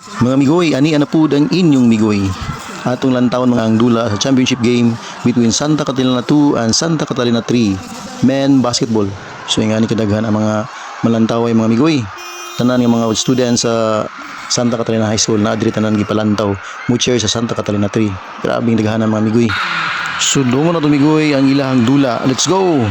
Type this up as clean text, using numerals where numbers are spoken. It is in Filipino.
Mga migoy, ani ana po ang inyong migoy. Atong lantawon mga ang dula sa championship game between Santa Catalina 2 and Santa Catalina 3 men basketball. So nga ni kadaghan ang mga malantaway mga migoy. Tanan nga mga students sa Santa Catalina High School na adri tanan gipalantaw mo cheer sa Santa Catalina 3. Grabing daghanan mga migoy. So domo na to migoy ang ilahang dula. Let's go.